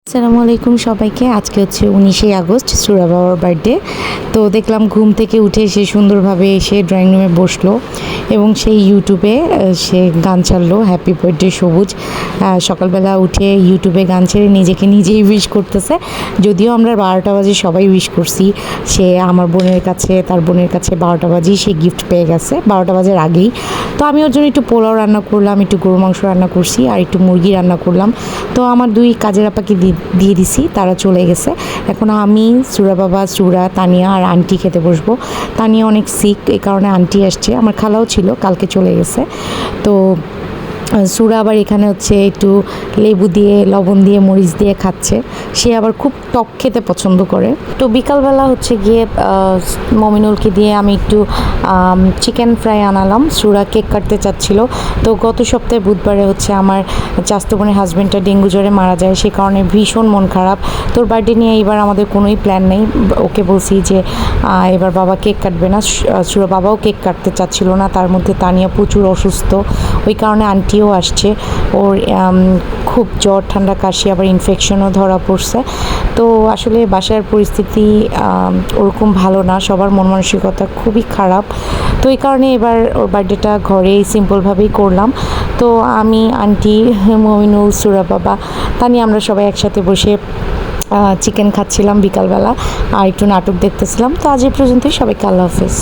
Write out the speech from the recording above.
আসসালামু আলাইকুম সবাইকে। আজকে হচ্ছে 19শে আগস্ট সুরা বাবার বার্থডে। তো দেখলাম ঘুম থেকে উঠে সে সুন্দরভাবে এসে ড্রয়িং রুমে বসলো এবং সেই ইউটিউবে সে গান ছাড়লো হ্যাপি বার্থডে সবুজ। সকালবেলা উঠে ইউটিউবে গান ছেড়ে নিজেকে নিজেই উইশ করতেছে। যদিও আমরা 12টা বাজে সবাই উইশ করছি, সে আমার বোনের কাছে তার বোনের কাছে 12টা বাজেই সে গিফট পেয়ে গেছে, 12টা বাজের আগেই। তো আমি ওর জন্য একটু পোলাও রান্না করলাম, একটু গরু মাংস রান্না করছি আর একটু মুরগি রান্না করলাম। তো আমার দুই কাজের আপাকে দিয়ে দিছি, তারা চলে গেছে। এখন আমি, সুরা বাবা, সুরা, তানিয়া আর আন্টি খেতে বসবো। তানিয়া অনেক সিক, এই কারণে আন্টি আসছে। আমার খালাও ছিল, কালকে চলে গেছে। তো সুরা আবার এখানে হচ্ছে একটু লেবু দিয়ে, লবণ দিয়ে, মরিচ দিয়ে খাচ্ছে। সে আবার খুব টক খেতে পছন্দ করে। তো বিকালবেলা হচ্ছে গিয়ে মমিনুলকে দিয়ে আমি একটু চিকেন ফ্রাই আনালাম। সুরা কেক কাটতে চাচ্ছিল। তো গত সপ্তাহে বুধবারে হচ্ছে আমার চাচাতো বোনের হাজব্যান্ডটা ডেঙ্গু জ্বরে মারা যায়, সে কারণে ভীষণ মন খারাপ। তোর বার্থডে নিয়ে এবার আমাদের কোনোই প্ল্যান নেই। ওকে বলছি যে এবার বাবা কেক কাটবে না। সুরা বাবাও কেক কাটতে চাচ্ছিল না। তার মধ্যে তানিয়া প্রচুর অসুস্থ, ওই কারণে আন্টিও আসছে। ওর খুব জ্বর, ঠান্ডা, কাশি, আবার ইনফেকশনও ধরা পড়ছে। তো আসলে বাসার পরিস্থিতি ওরকম ভালো না, সবার মন মানসিকতা খুবই খারাপ। তো এই কারণে এবার ওর বার্থডেটা ঘরেই সিম্পলভাবেই করলাম। তো আমি, আন্টি, মমিনুল, সুরা বাবা, তা নিয়ে আমরা সবাই একসাথে বসে চিকেন খাচ্ছিলাম বিকালবেলা আর একটু নাটক দেখতেছিলাম। তো আজ এই পর্যন্তই, সবাইকে আল্লাহ হাফেজ।